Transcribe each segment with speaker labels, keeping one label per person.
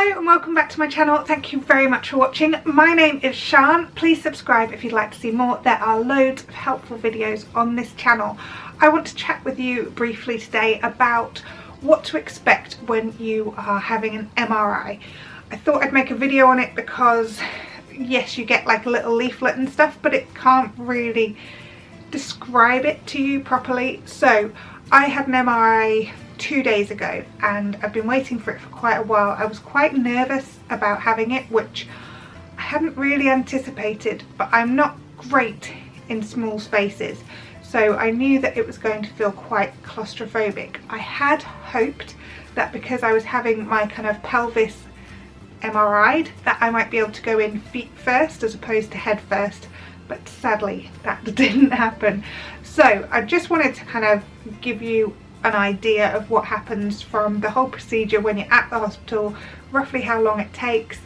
Speaker 1: Hello and welcome back to my channel. Thank you very much for watching. My name is Sian. Please subscribe if you'd like to see more. There are loads of helpful videos on this channel. I want to chat with you briefly today about what to expect when you are having an MRI. I thought I'd make a video on it because yes, you get like a little leaflet and stuff, but it can't really describe it to you properly. So I had an MRI 2 days ago and I've been waiting for it for quite a while. I was quite nervous about having it, which I hadn't really anticipated, but I'm not great in small spaces, so I knew that it was going to feel quite claustrophobic. I had hoped that because I was having my kind of pelvis MRI'd that I might be able to go in feet first as opposed to head first, but sadly that didn't happen. So I just wanted to kind of give you an idea of what happens from the whole procedure when you're at the hospital, roughly how long it takes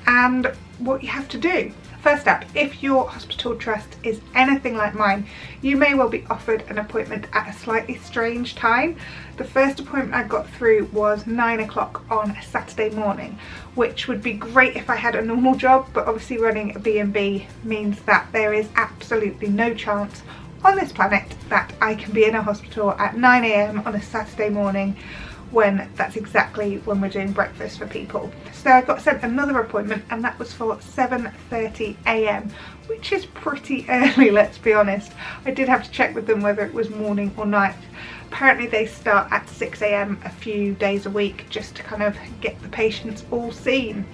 Speaker 1: and what you have to do. First up, if your hospital trust is anything like mine, you may well be offered an appointment at a slightly strange time. The first appointment I got through was 9 o'clock on a Saturday morning, which would be great if I had a normal job, but obviously running a B&B means that there is absolutely no chance on this planet that I can be in a hospital at 9 AM on a Saturday morning when that's exactly when we're doing breakfast for people. So I got sent another appointment and that was for 7:30 AM, which is pretty early, let's be honest. I did have to check with them whether it was morning or night. Apparently they start at 6 AM a few days a week just to kind of get the patients all seen.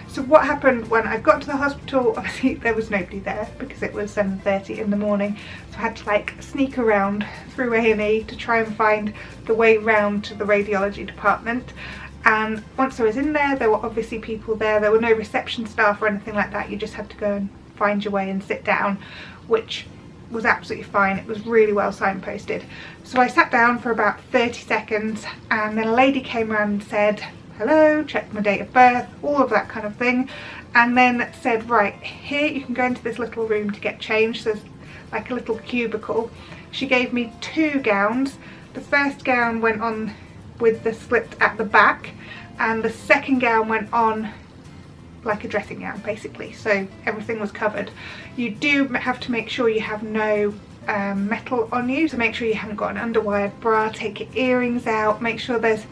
Speaker 1: So what happened when I got to the hospital, obviously there was nobody there because it was 7:30 in the morning, so I had to like sneak around through A&E to try and find the way round to the radiology department. And once I was in there, there were obviously people there. There were no reception staff or anything like that. You just had to go and find your way and sit down, which was absolutely fine. It was really well signposted. So I sat down for about 30 seconds and then a lady came around and said, hello, checked my date of birth, all of that kind of thing, and then said, right, here you can go into this little room to get changed. There's like a little cubicle. She gave me 2 gowns. The first gown went on with the slit at the back and the second gown went on like a dressing gown basically, so everything was covered. You do have to make sure you have no metal on you, so make sure you haven't got an underwired bra, take your earrings out, make sure there's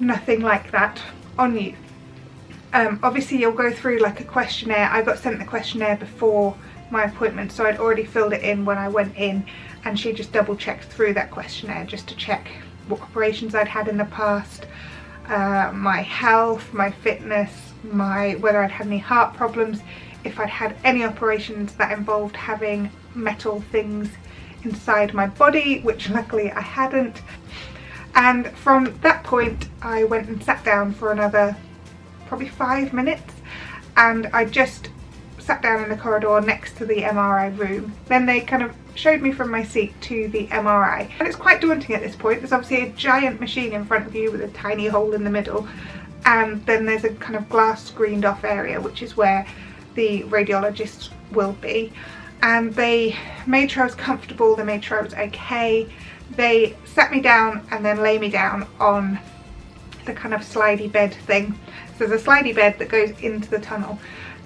Speaker 1: nothing like that on you. Obviously you'll go through like a questionnaire. I got sent the questionnaire before my appointment, so I'd already filled it in when I went in, and she just double checked through that questionnaire just to check what operations I'd had in the past, my health, my fitness, whether I'd had any heart problems, if I'd had any operations that involved having metal things inside my body, which luckily I hadn't. And from that point I went and sat down for another probably 5 minutes, and I just sat down in the corridor next to the MRI room. Then they kind of showed me from my seat to the MRI, and it's quite daunting at this point. There's obviously a giant machine in front of you with a tiny hole in the middle, and then there's a kind of glass screened off area which is where the radiologists will be, and they made sure I was comfortable, they made sure I was okay. They sat me down and then lay me down on the kind of slidey bed thing. So there's a slidey bed that goes into the tunnel,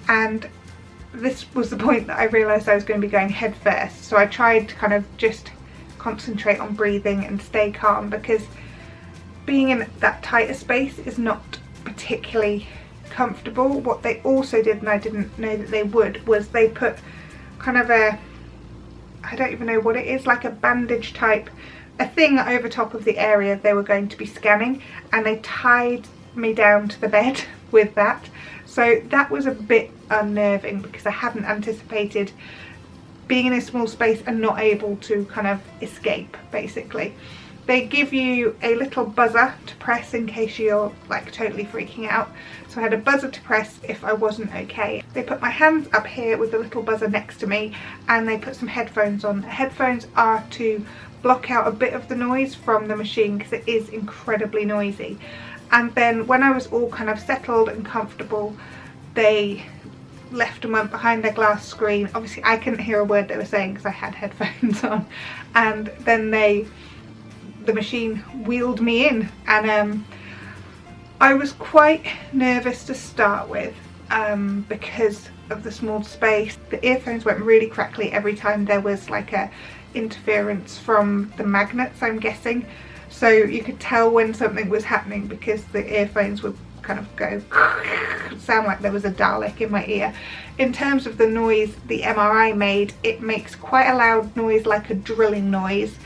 Speaker 1: and this was the point that I realised I was going to be going head first. So I tried to kind of just concentrate on breathing and stay calm, because being in that tighter space is not particularly comfortable. What they also did, and I didn't know that they would, was they put kind of a, I don't even know what it is, like a bandage type, a thing over top of the area they were going to be scanning, and they tied me down to the bed with that. So that was a bit unnerving because I hadn't anticipated being in a small space and not able to kind of escape basically. They give you a little buzzer to press in case you're like totally freaking out. So I had a buzzer to press if I wasn't okay. They put my hands up here with the little buzzer next to me, and they put some headphones on. The headphones are to block out a bit of the noise from the machine because it is incredibly noisy. And then when I was all kind of settled and comfortable, they left and went behind their glass screen. Obviously I couldn't hear a word they were saying because I had headphones on, and then the machine wheeled me in, and I was quite nervous to start with because of the small space. The earphones went really crackly every time there was like a interference from the magnets, I'm guessing. So you could tell when something was happening because the earphones would kind of go sound like there was a Dalek in my ear. In terms of the noise the MRI made, it makes quite a loud noise, like a drilling noise,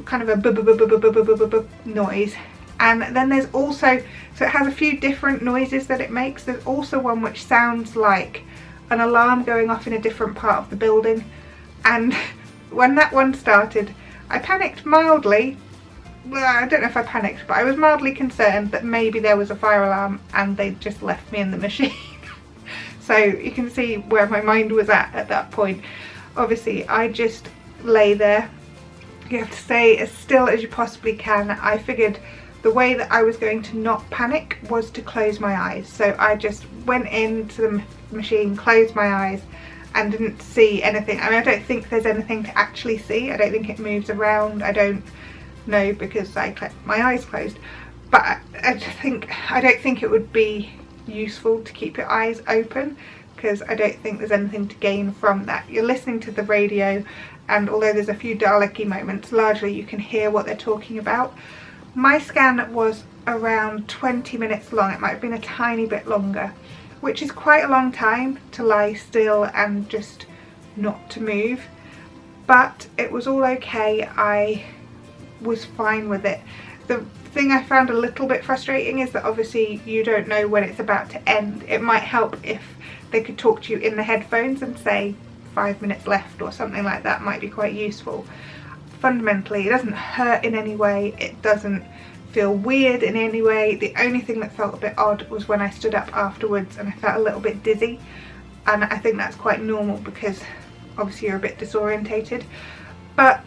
Speaker 1: kind of a noise. And then there's also, so it has a few different noises that it makes. There's also one which sounds like an alarm going off in a different part of the building. And when that one started, I panicked mildly. Well, I don't know if I panicked, but I was mildly concerned that maybe there was a fire alarm and they'd just left me in the machine. So you can see where my mind was at that point. Obviously, I just lay there. You have to stay as still as you possibly can. I figured the way that I was going to not panic was to close my eyes. So I just went into the machine, closed my eyes, and didn't see anything. I mean, I don't think there's anything to actually see. I don't think it moves around. I don't know because I kept my eyes closed. But I don't think it would be useful to keep your eyes open, because I don't think there's anything to gain from that. You're listening to the radio, and although there's a few Dalek-y moments, largely you can hear what they're talking about. My scan was around 20 minutes long. It might have been a tiny bit longer, which is quite a long time to lie still and just not to move. But it was all okay. I was fine with it. The thing I found a little bit frustrating is that obviously you don't know when it's about to end. It might help if they could talk to you in the headphones and say 5 minutes left or something like that. Might be quite useful. Fundamentally, it doesn't hurt in any way. It doesn't feel weird in any way. The only thing that felt a bit odd was when I stood up afterwards and I felt a little bit dizzy, and I think that's quite normal because obviously you're a bit disorientated. But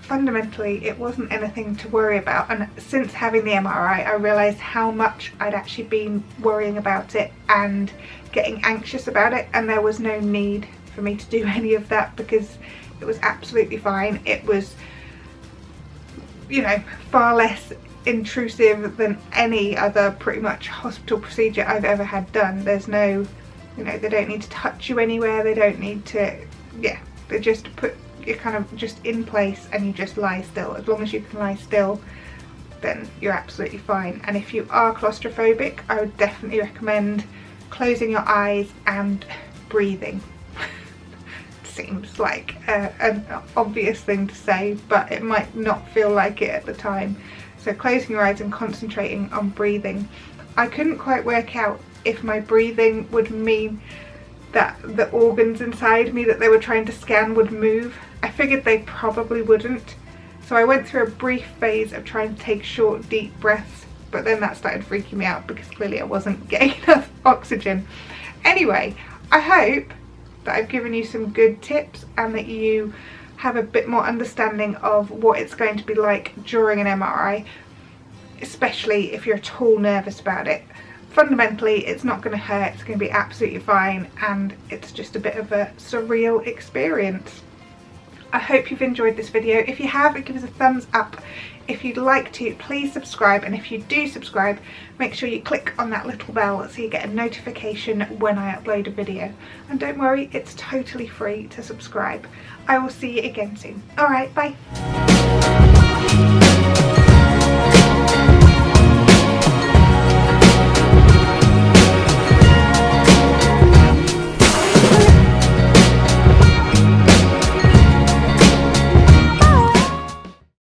Speaker 1: fundamentally it wasn't anything to worry about, and since having the MRI I realised how much I'd actually been worrying about it and getting anxious about it, and there was no need for me to do any of that because it was absolutely fine. It was, you know, far less intrusive than any other pretty much hospital procedure I've ever had done. There's no, you know, they don't need to touch you anywhere, they don't need to, yeah, they just put you're kind of just in place and you just lie still. As long as you can lie still, then you're absolutely fine. And if you are claustrophobic, I would definitely recommend closing your eyes and breathing. Seems like an obvious thing to say, but it might not feel like it at the time. So closing your eyes and concentrating on breathing. I couldn't quite work out if my breathing would mean that the organs inside me that they were trying to scan would move. I figured they probably wouldn't, so I went through a brief phase of trying to take short deep breaths, but then that started freaking me out because clearly I wasn't getting enough oxygen. Anyway, I hope that I've given you some good tips and that you have a bit more understanding of what it's going to be like during an MRI, especially if you're at all nervous about it. Fundamentally, it's not going to hurt, it's going to be absolutely fine, and it's just a bit of a surreal experience. I hope you've enjoyed this video. If you have, give us a thumbs up. If you'd like to, please subscribe, and if you do subscribe, make sure you click on that little bell so you get a notification when I upload a video. And don't worry, it's totally free to subscribe. I will see you again soon. Alright, bye.